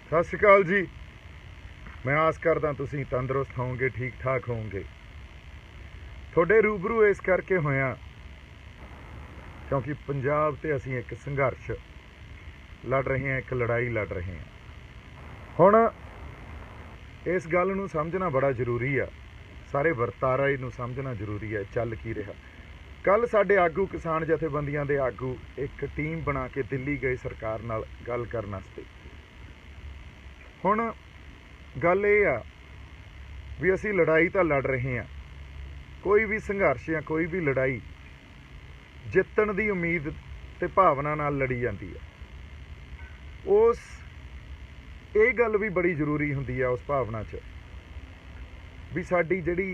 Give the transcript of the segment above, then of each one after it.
सत श्री अकाल जी। मैं आस करदा तुसीं तंदुरुस्त होवोगे, ठीक ठाक होवोगे। थोड़े रूबरू इस करके होया क्योंकि पंजाब ते असीं एक संघर्ष लड़ रहे हैं, एक लड़ाई लड़ रहे हैं। हुण इस गल नूं समझना बड़ा जरूरी आ, सारे वरतारा नूं समझना जरूरी है। चल की रहा, कल साडे आगू किसान जथेबंदियां दे आगू एक टीम बना के दिल्ली गए सरकार नाल गल करन वास्ते। हुण गल ये आ भी असीं लड़ाई तो लड़ रहे हैं, कोई भी संघर्ष या कोई भी लड़ाई जितण की उम्मीद ते भावना नाल लड़ी जाती है। उस ये गल भी बड़ी जरूरी हुंदी है उस भावना च भी साडी जिहड़ी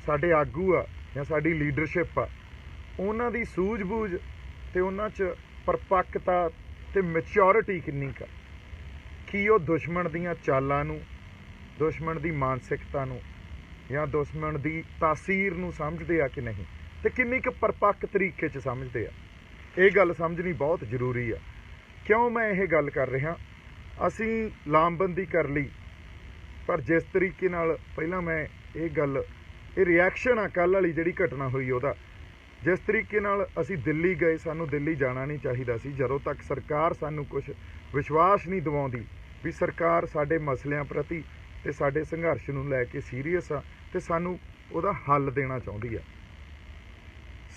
साडे आगू आ या साडी लीडरशिप आ, उन्हां दी सूझबूझ ते उन्हां च परपक्कता ते मैच्योरिटी किन्नी का, कि वो दुश्मन दीयां चालां नूं, दुश्मन दी मानसिकता नूं या दुश्मन दी तासीर नूं समझदे आ कि नहीं, ते किन्नी क परपक्क तरीके च समझदे आ। ये गल समझनी बहुत जरूरी आ। क्यों मैं ये गल कर रहा, असीं लामबंदी कर ली, पर जिस तरीके नाल पहला मैं ये गल ये रिएक्शन आ कल वाली जिहड़ी घटना हुई उहदा, जिस तरीके नाल असीं दिल्ली गए, सानूं दिल्ली जाना नहीं चाहिदा सी जदों तक सरकार सानूं कुछ विश्वास नहीं दिवाउंदी भी सरकार साडे मसलिਆਂ प्रति ते साडे संघर्ष नूं लै के सीरीयस आ ते सानूं उहदा हल देना चाहुंदी आ।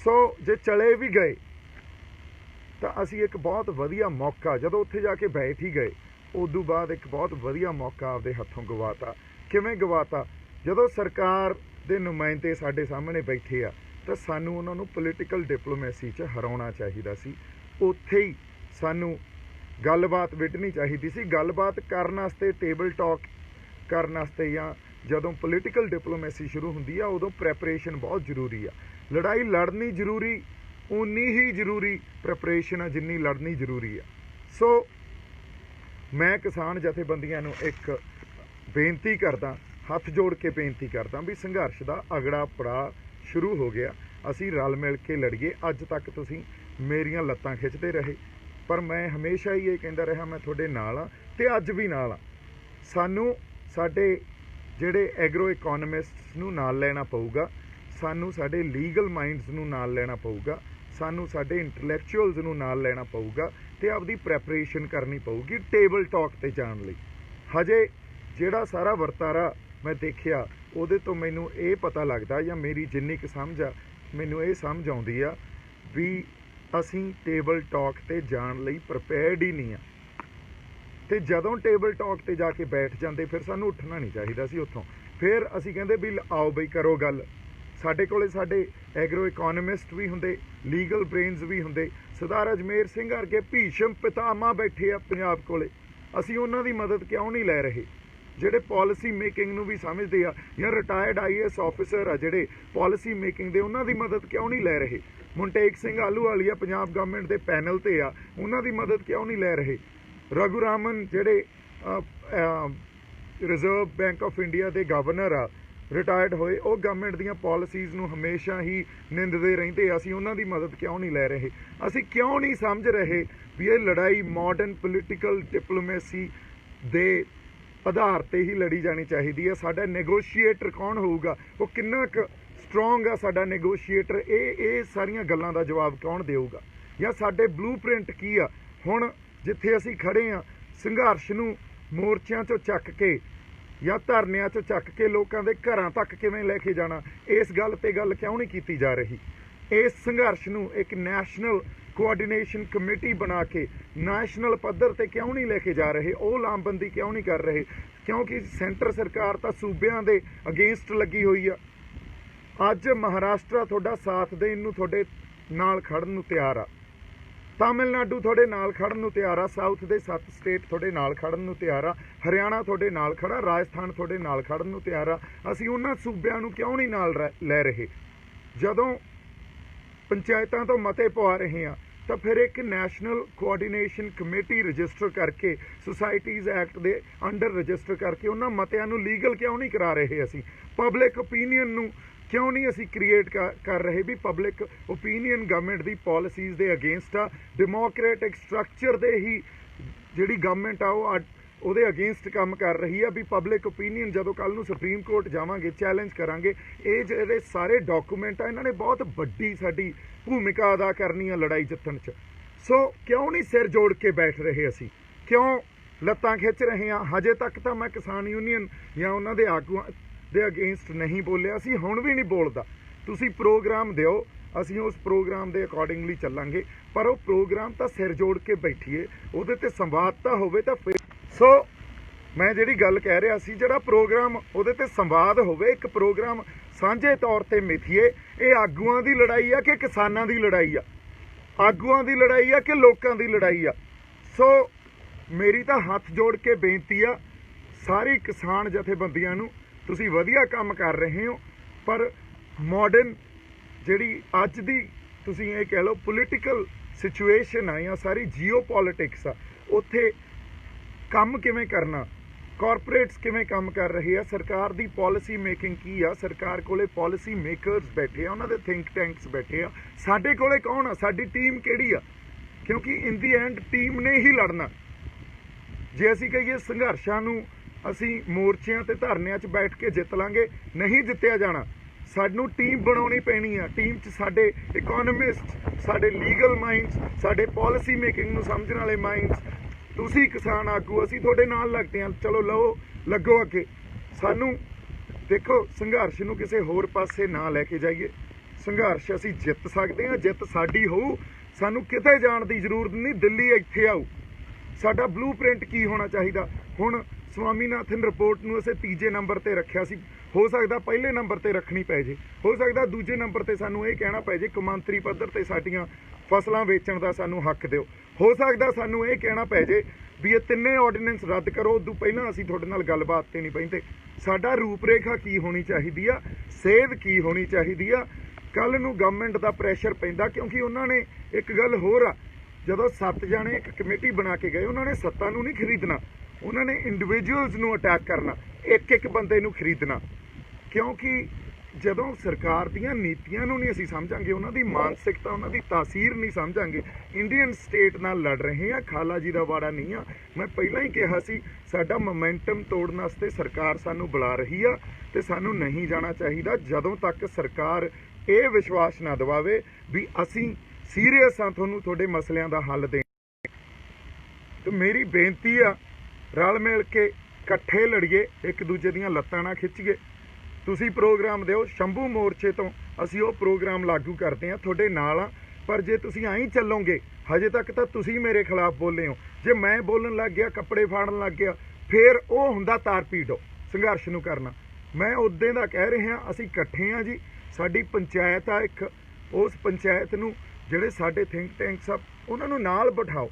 सो जे चले भी गए तो असीं एक बहुत वधिया मौका, जदों उत्थे जाके बैठ ही गए उदों बाद एक बहुत वधिया मौका आपदे हत्थों गवाता। किवें गवाता? जदों सरकार दे नुमाइंदे साडे सामने बैठे आ तो सानूं उन्हां नूं पोलीटिकल डिप्लोमेसी च हराउणा चाहीदा सी। उत्थे ही सानूं गलबात विढ़नी चाहिदी सी। गलबात करन वास्ते, टेबल टॉक करन वास्ते या जदों पोलीटिकल डिप्लोमेसी शुरू हुंदी आ उदों प्रैपरेशन बहुत जरूरी आ। लड़ाई लड़नी जरूरी, उन्नी ही जरूरी प्रैपरेशन आ जिन्नी लड़नी जरूरी आ। सो मैं किसान जथेबंदियां नूं एक बेनती करदा, हथ जोड़ के बेनती करदा भी संघर्ष दा अगड़ा पड़ाव शुरू हो गया, असीं रल मिल के लड़ीए। अज तक तुसीं मेरियां लत्तां खिच्चदे रहे, पर मैं हमेशा ही ये कहता रहा मैं थोड़े नाल हाँ ते अज भी नाल हाँ। सानू साडे जिहड़े एग्रो इकोनॉमिस्ट्स नूं नाल लेना पऊगा, सानू साडे लीगल माइंड्स नूं नाल लेना पऊगा, सानू साडे इंटलैक्चुअल्स नूं नाल लेना पऊगा ते आपदी प्रैपरेशन करनी पऊगी टेबल टॉक ते जाण लई। हजे जिहड़ा सारा वरतारा मैं देखिया उहदे तो मैनूं ये पता लगदा या मेरी जिन्नी क समझ आ मैनूं ये समझ आउंदी आ भी असीं टेबल टॉक ते जाण लई प्रिपेयर्ड ही नहीं आ। ते जदों टेबल टॉक ते जाके बैठ जांदे फिर सानूं उठना नहीं चाहिदा सी उत्थों। फिर असीं कहंदे भी आओ बई करो गल। साडे कोले साडे एग्रो इकोनॉमिस्ट भी हुंदे, लीगल ब्रेनस भी हुंदे, सरदार अजमेर सिंह वर्गे भीषम पितामह बैठे आ पंजाब कोले। असीं उन्हां दी मदद क्यों नहीं लै रहे? ਜਿਹੜੇ पॉलिसी मेकिंग नूं भी समझते आ या रिटायर्ड IAS ऑफिसर आ ਜਿਹੜੇ पॉलिसी मेकिंग दे उन्हां दी मदद क्यों नहीं लै रहे? मुनटेक सिंह आलूवालिया पंजाब गवर्नमेंट दे पैनल ते आ, उन्हां दी मदद क्यों नहीं लै रहे? रघुरामन ਜਿਹੜੇ रिजर्व बैंक ऑफ इंडिया दे गवर्नर आ, रिटायर्ड होए, वो गवर्नमेंट दीयां पॉलिसीज़ नूं हमेशा ही निंददे रहिंदे, असीं उन्हां दी मदद क्यों नहीं लै रहे? असीं क्यों नहीं समझ रहे भी ये लड़ाई मॉडर्न पोलीटिकल डिप्लोमेसी दे आधार ते ही लड़ी जानी चाहिदी है? साडा नैगोशिएटर कौन होऊगा, वो किन्ना क स्ट्रोंग आ साडा नैगोशिएटर, ये सारियां गल्लां दा जवाब कौन देऊगा? या साडे ब्लू प्रिंट की आ? हुण जिथे असीं खड़े आ, संघर्ष नूं मोर्चिਆਂ चों ਚੱਕ के या धरनिਆਂ चों ਚੱਕ के लोकां दे घरां तक किवें लैके जाना, इस गल ते गल क्यों नहीं कीती जा रही? इस संघर्ष नूं एक नैशनल कोआर्डिनेशन कमेटी बना के नैशनल पद्धर ते क्यों नहीं लेके जा रहे? वो लामबंदी क्यों नहीं कर रहे? क्योंकि सेंटर सरकार तो सूबियां दे अगेंस्ट लगी हुई आ। अज महाराष्ट्र तुहाडा साथ देण नूं तुहाडे नाल खड़न नूं तैयार आ, तमिलनाडु तुहाडे नाल खड़न नूं तैयार आ, साउथ दे 7 स्टेट तुहाडे नाल खड़न नूं तैयार आ, हरियाणा तुहाडे नाल खड़ा, राजस्थान तुहाडे नाल खड़न नूं तैयार आ। असीं उन्हां सूबियां नूं क्यों नहीं नाल लै रहे? जदों पंचायतां तो मते पवा रहे हैं तो फिर एक नैशनल कोआर्डिनेशन कमेटी रजिस्टर करके societies act they under register करके उन्हां मतिਆਂ नूं लीगल क्यों नहीं करा रहे? असीं पब्लिक ओपीनियन नूं क्यों नहीं असी क्रिएट कर रहे भी पब्लिक ओपीनियन गवर्नमेंट की पॉलिसीज़ के अगेंस्ट आ। डेमोक्रेटिक स्ट्रक्चर दे ही जिहड़ी गवर्नमेंट आ ਉਹਦੇ ਅਗੇਂਸਟ ਕੰਮ ਕਰ ਰਹੀ ਆ ਵੀ ਪਬਲਿਕ ਓਪੀਨੀਅਨ ਜਦੋਂ ਕੱਲ ਨੂੰ ਸੁਪਰੀਮ ਕੋਰਟ ਜਾਵਾਂਗੇ ਚੈਲੰਜ ਕਰਾਂਗੇ। ਇਹ ਜਿਹੜੇ ਸਾਰੇ ਡਾਕੂਮੈਂਟ ਆ ਇਹਨਾਂ ਨੇ ਬਹੁਤ ਵੱਡੀ ਸਾਡੀ ਭੂਮਿਕਾ ਅਦਾ ਕਰਨੀ ਆ ਲੜਾਈ ਜਿੱਤਣ 'ਚ। ਸੋ ਕਿਉਂ ਨਹੀਂ ਸਿਰ ਜੋੜ ਕੇ ਬੈਠ ਰਹੇ ਅਸੀਂ, ਕਿਉਂ ਲੱਤਾਂ ਖਿੱਚ ਰਹੇ ਹਾਂ? ਹਜੇ ਤੱਕ ਤਾਂ ਮੈਂ ਕਿਸਾਨ ਯੂਨੀਅਨ ਜਾਂ ਉਹਨਾਂ ਦੇ ਆਗੂਆਂ ਦੇ ਅਗੇਂਸਟ ਨਹੀਂ ਬੋਲਿਆ ਸੀ, ਹੁਣ ਵੀ ਨਹੀਂ ਬੋਲਦਾ। ਤੁਸੀਂ ਪ੍ਰੋਗਰਾਮ ਦਿਓ, ਅਸੀਂ ਉਸ ਪ੍ਰੋਗਰਾਮ ਦੇ ਅਕੋਰਡਿੰਗਲੀ ਚੱਲਾਂਗੇ, ਪਰ ਉਹ ਪ੍ਰੋਗਰਾਮ ਤਾਂ ਸਿਰ ਜੋੜ ਕੇ ਬੈਠੀਏ, ਉਹਦੇ ਤੇ ਸੰਵਾਦ ਤਾਂ ਹੋਵੇ ਤਾਂ ਫਿਰ। ਸੋ ਮੈਂ ਜਿਹੜੀ ਗੱਲ ਕਹਿ ਰਿਹਾ ਸੀ, ਜਿਹੜਾ ਪ੍ਰੋਗਰਾਮ ਉਹਦੇ ਤੇ ਸੰਵਾਦ ਹੋਵੇ, ਇੱਕ ਪ੍ਰੋਗਰਾਮ ਸਾਂਝੇ ਤੌਰ ਤੇ ਮਿਥੀਏ। ਇਹ ਆਗੂਆਂ ਦੀ ਲੜਾਈ ਆ ਕਿ ਕਿਸਾਨਾਂ ਦੀ ਲੜਾਈ ਆ? ਆਗੂਆਂ ਦੀ ਲੜਾਈ ਆ ਕਿ ਲੋਕਾਂ ਦੀ ਲੜਾਈ ਆ? ਸੋ ਮੇਰੀ ਤਾਂ ਹੱਥ ਜੋੜ ਕੇ ਬੇਨਤੀ ਆ ਸਾਰੀ ਕਿਸਾਨ ਜਥੇਬੰਦੀਆਂ ਨੂੰ, ਤੁਸੀਂ ਵਧੀਆ ਕੰਮ ਕਰ ਰਹੇ ਹੋ, ਪਰ ਮਾਡਰਨ ਜਿਹੜੀ ਅੱਜ ਦੀ ਤੁਸੀਂ ਇਹ ਕਹਿ ਲਓ ਪੋਲੀਟੀਕਲ ਸਿਚੁਏਸ਼ਨ ਆ ਜਾਂ ਸਾਰੀ ਜੀਓ ਪੋਲੀਟਿਕਸ ਆ, ਉੱਥੇ ਕੰਮ ਕਿਵੇਂ ਕਰਨਾ, ਕਾਰਪੋਰੇਟਸ ਕਿਵੇਂ ਕੰਮ ਕਰ ਰਹੇ ਆ, ਸਰਕਾਰ ਦੀ ਪਾਲਿਸੀ ਮੇਕਿੰਗ ਕੀ ਆ, ਸਰਕਾਰ ਕੋਲੇ ਪਾਲਿਸੀ ਮੇਕਰਸ ਬੈਠੇ ਆ, ਉਹਨਾਂ ਦੇ ਥਿੰਕ ਟੈਂਕਸ ਬੈਠੇ ਆ, ਸਾਡੇ ਕੋਲੇ ਕੌਣ ਆ, ਸਾਡੀ ਟੀਮ ਕਿਹੜੀ ਆ? ਕਿਉਂਕਿ ਇਨ ਦੀ ਐਂਡ ਟੀਮ ਨੇ ਹੀ ਲੜਨਾ। ਜੇ ਅਸੀਂ ਕਹੀਏ ਸੰਘਰਸ਼ਾਂ ਨੂੰ ਅਸੀਂ ਮੋਰਚਿਆਂ ਤੇ ਧਰਨਿਆਂ 'ਚ ਬੈਠ ਕੇ ਜਿੱਤ ਲਾਂਗੇ, ਨਹੀਂ ਜਿੱਤਿਆ ਜਾਣਾ। ਸਾਨੂੰ ਟੀਮ ਬਣਾਉਣੀ ਪੈਣੀ ਆ। ਟੀਮ 'ਚ ਸਾਡੇ ਇਕੋਨੋਮਿਸਟ, ਸਾਡੇ ਲੀਗਲ ਮਾਈਂਡਸ, ਸਾਡੇ ਪਾਲਿਸੀ ਮੇਕਿੰਗ ਨੂੰ ਸਮਝਣ ਵਾਲੇ ਮਾਈਂਡਸ, ਤੁਸੀਂ ਕਿਸਾਨ ਆਗੂ, ਅਸੀਂ ਤੁਹਾਡੇ ਨਾਲ ਲੱਗਦੇ ਹਾਂ। ਚਲੋ ਲਓ, ਲੱਗੋ ਅੱਗੇ। ਸਾਨੂੰ ਦੇਖੋ, ਸੰਘਰਸ਼ ਨੂੰ ਕਿਸੇ ਹੋਰ ਪਾਸੇ ਨਾ ਲੈ ਕੇ ਜਾਈਏ। ਸੰਘਰਸ਼ ਅਸੀਂ ਜਿੱਤ ਸਕਦੇ ਹਾਂ, ਜਿੱਤ ਸਾਡੀ ਹੋਊ। ਸਾਨੂੰ ਕਿਤੇ ਜਾਣ ਦੀ ਜ਼ਰੂਰਤ ਨਹੀਂ, ਦਿੱਲੀ ਇੱਥੇ ਆਊ। ਸਾਡਾ ਬਲੂ ਪ੍ਰਿੰਟ ਕੀ ਹੋਣਾ ਚਾਹੀਦਾ? ਹੁਣ ਸਵਾਮੀਨਾਥਨ ਰਿਪੋਰਟ ਨੂੰ ਅਸੀਂ ਤੀਜੇ ਨੰਬਰ ਤੇ ਰੱਖਿਆ ਸੀ, ਹੋ ਸਕਦਾ ਪਹਿਲੇ ਨੰਬਰ ਤੇ ਰੱਖਣੀ ਪੈ ਜੇ, ਹੋ ਸਕਦਾ ਦੂਜੇ ਨੰਬਰ ਤੇ ਸਾਨੂੰ ਇਹ ਕਹਿਣਾ ਪੈ ਜੇ ਕੌਮਾਂਤਰੀ ਪੱਧਰ ਤੇ ਸਾਡੀਆਂ ਫਸਲਾਂ ਵੇਚਣ ਦਾ ਸਾਨੂੰ ਹੱਕ ਦਿਓ। ਹੋ ਸਕਦਾ ਸਾਨੂੰ ਇਹ ਕਹਿਣਾ ਪੈ ਜੇ ਵੀ ਇਹ ਤਿੰਨੇ ਆਰਡੀਨੈਂਸ ਰੱਦ ਕਰੋ, ਉਦੋਂ ਪਹਿਲਾਂ ਅਸੀਂ ਤੁਹਾਡੇ ਨਾਲ ਗੱਲਬਾਤ ਤੇ ਨਹੀਂ ਬਹਿੰਦੇ। ਸਾਡਾ ਰੂਪਰੇਖਾ ਕੀ ਹੋਣੀ ਚਾਹੀਦੀ ਆ, ਸੇਧ ਕੀ ਹੋਣੀ ਚਾਹੀਦੀ ਆ? ਕੱਲ ਨੂੰ ਗਵਰਨਮੈਂਟ ਦਾ ਪ੍ਰੈਸ਼ਰ ਪੈਂਦਾ, ਕਿਉਂਕਿ ਉਹਨਾਂ ਨੇ ਇੱਕ ਗੱਲ ਹੋਰ ਆ, ਜਦੋਂ 7 ਜਾਣੇ ਇੱਕ ਕਮੇਟੀ ਬਣਾ ਕੇ ਗਏ, ਉਹਨਾਂ ਨੇ ਸੱਤਾ ਨੂੰ ਨਹੀਂ ਖਰੀਦਣਾ, ਉਹਨਾਂ ਨੇ ਇੰਡੀਵਿਜੂਅਲਸ ਨੂੰ ਅਟੈਕ ਕਰਨਾ, ਇੱਕ ਬੰਦੇ ਨੂੰ ਖਰੀਦਣਾ। ਕਿਉਂਕਿ ਜਦੋਂ ਸਰਕਾਰ ਦੀਆਂ ਨੀਤੀਆਂ ਨੂੰ ਨਹੀਂ ਅਸੀਂ ਸਮਝਾਂਗੇ, ਉਹਨਾਂ ਦੀ ਮਾਨਸਿਕਤਾ, ਉਹਨਾਂ ਦੀ ਤਾਸੀਰ ਨਹੀਂ ਸਮਝਾਂਗੇ। ਇੰਡੀਅਨ ਸਟੇਟ ਨਾਲ ਲੜ ਰਹੇ ਆ, ਖਾਲਾ ਜੀ ਦਾ ਵਾੜਾ ਨਹੀਂ ਆ। ਮੈਂ ਪਹਿਲਾਂ ਹੀ ਕਿਹਾ ਸੀ, ਸਾਡਾ ਮੋਮੈਂਟਮ ਤੋੜਨ ਵਾਸਤੇ ਸਰਕਾਰ ਸਾਨੂੰ ਬੁਲਾ ਰਹੀ ਆ ਤੇ ਸਾਨੂੰ ਨਹੀਂ ਜਾਣਾ ਚਾਹੀਦਾ ਜਦੋਂ ਤੱਕ ਸਰਕਾਰ ਇਹ ਵਿਸ਼ਵਾਸ ਨਾ ਦਿਵਾਵੇ ਵੀ ਅਸੀਂ ਸੀਰੀਅਸ ਆ, ਤੁਹਾਨੂੰ ਤੁਹਾਡੇ ਮਸਲਿਆਂ ਦਾ ਹੱਲ ਦੇ। ਤੇ ਮੇਰੀ ਬੇਨਤੀ ਆ, ਰਲ ਮਿਲ ਕੇ ਇਕੱਠੇ ਲੜੀਏ, ਇੱਕ ਦੂਜੇ ਦੀਆਂ ਲੱਤਾਂ ਨਾ ਖਿੱਚੀਏ। ਤੁਸੀਂ ਪ੍ਰੋਗਰਾਮ ਦਿਓ, ਸ਼ੰਭੂ ਮੋਰਚੇ ਤੋਂ ਅਸੀਂ ਉਹ ਪ੍ਰੋਗਰਾਮ ਲਾਗੂ ਕਰਦੇ ਹਾਂ, ਤੁਹਾਡੇ ਨਾਲ ਆ। ਪਰ ਜੇ ਤੁਸੀਂ ਆਈ ਚੱਲੋਗੇ, ਹਜੇ ਤੱਕ ਤਾਂ ਤੁਸੀਂ ਮੇਰੇ ਖਿਲਾਫ ਬੋਲੇ ਹੋ, ਜੇ ਮੈਂ ਬੋਲਣ ਲੱਗ ਗਿਆ, ਕੱਪੜੇ ਫਾੜਨ ਲੱਗ ਗਿਆ, ਫਿਰ ਉਹ ਹੁੰਦਾ ਤਾਰ ਪੀੜੋ ਸੰਘਰਸ਼ ਨੂੰ ਕਰਨਾ। ਮੈਂ ਉਦੋਂ ਦਾ ਕਹਿ ਰਿਹਾ, ਅਸੀਂ ਇਕੱਠੇ ਹਾਂ ਜੀ। ਸਾਡੀ ਪੰਚਾਇਤ ਆ ਇੱਕ, ਉਸ ਪੰਚਾਇਤ ਨੂੰ ਜਿਹੜੇ ਸਾਡੇ ਥਿੰਕ ਟੈਂਕਸ ਆ ਉਹਨਾਂ ਨੂੰ ਨਾਲ ਬਿਠਾਓ,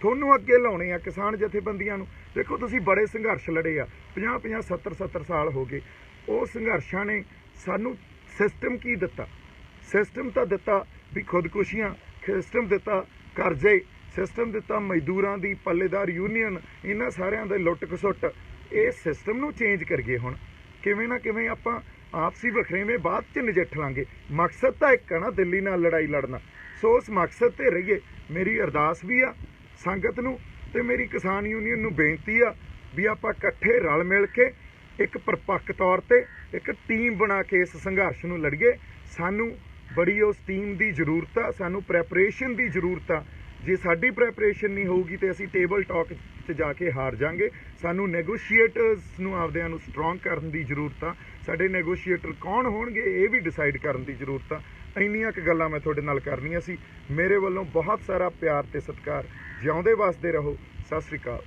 ਤੁਹਾਨੂੰ ਅੱਗੇ ਲਾਉਣੇ ਆ ਕਿਸਾਨ ਜਥੇਬੰਦੀਆਂ ਨੂੰ। ਦੇਖੋ, ਤੁਸੀਂ ਬੜੇ ਸੰਘਰਸ਼ ਲੜੇ ਆ, 50-50, 70-70 ਸਾਲ ਹੋ ਗਏ। ਉਹ ਸੰਘਰਸ਼ਾਂ ਨੇ ਸਾਨੂੰ ਸਿਸਟਮ ਕੀ ਦਿੱਤਾ? ਸਿਸਟਮ ਤਾਂ ਦਿੱਤਾ ਵੀ ਖੁਦਕੁਸ਼ੀਆਂ, ਸਿਸਟਮ ਦਿੱਤਾ ਕਰਜ਼ੇ, ਸਿਸਟਮ ਦਿੱਤਾ ਮਜ਼ਦੂਰਾਂ ਦੀ ਪੱਲੇਦਾਰ ਯੂਨੀਅਨ, ਇਹਨਾਂ ਸਾਰਿਆਂ ਦੇ ਲੁੱਟ ਖਸੁੱਟ। ਇਹ ਸਿਸਟਮ ਨੂੰ ਚੇਂਜ ਕਰੀਏ। ਹੁਣ ਕਿਵੇਂ ਨਾ ਕਿਵੇਂ ਆਪਾਂ ਆਪਸੀ ਵਖਰੇਵੇਂ ਬਾਅਦ 'ਚ ਨਜਿੱਠ ਲਾਂਗੇ। ਮਕਸਦ ਤਾਂ ਇੱਕ ਆ ਨਾ, ਦਿੱਲੀ ਨਾਲ ਲੜਾਈ ਲੜਨਾ। ਸੋ ਉਸ ਮਕਸਦ ਤੇ ਰਹੀਏ। ਮੇਰੀ ਅਰਦਾਸ ਵੀ ਆ ਸੰਗਤ ਨੂੰ ਤੇ ਮੇਰੀ ਕਿਸਾਨ ਯੂਨੀਅਨ ਨੂੰ ਬੇਨਤੀ ਆ ਵੀ ਆਪਾਂ ਇਕੱਠੇ ਰਲ ਮਿਲ ਕੇ ਇੱਕ ਪਰਪੱਕ ਤੌਰ ਤੇ ਇੱਕ ਟੀਮ ਬਣਾ ਕੇ ਇਸ ਸੰਘਰਸ਼ ਨੂੰ ਲੜੀਏ। ਸਾਨੂੰ ਬੜੀ ਉਸ ਟੀਮ ਦੀ ਜ਼ਰੂਰਤ ਆ, ਸਾਨੂੰ ਪ੍ਰੈਪਰੇਸ਼ਨ ਦੀ ਜ਼ਰੂਰਤ ਆ। ਜੇ ਸਾਡੀ ਪ੍ਰੈਪਰੇਸ਼ਨ ਨਹੀਂ ਹੋਊਗੀ ਤੇ ਅਸੀਂ ਟੇਬਲ ਟਾਕ 'ਚ ਜਾ ਕੇ ਹਾਰ ਜਾਾਂਗੇ। ਸਾਨੂੰ ਨੈਗੋਸ਼ੀਏਟਰਸ ਨੂੰ ਆਪਦਿਆਂ ਨੂੰ ਸਟਰੋਂਗ ਕਰਨ ਦੀ ਜ਼ਰੂਰਤ ਆ। ਸਾਡੇ ਨੈਗੋਸ਼ੀਏਟਰ ਕੌਣ ਹੋਣਗੇ ਇਹ ਵੀ ਡਿਸਾਈਡ ਕਰਨ ਦੀ ਜ਼ਰੂਰਤ ਆ। ਇੰਨੀਆਂ ਕੁ ਗੱਲਾਂ ਮੈਂ ਤੁਹਾਡੇ ਨਾਲ ਕਰਨੀਆਂ ਸੀ। ਮੇਰੇ ਵੱਲੋਂ ਬਹੁਤ ਸਾਰਾ ਪਿਆਰ ਤੇ ਸਤਿਕਾਰ। ਜਿਉਂਦੇ ਵਸਦੇ ਰਹੋ। ਸਤਿ ਸ਼੍ਰੀ ਅਕਾਲ।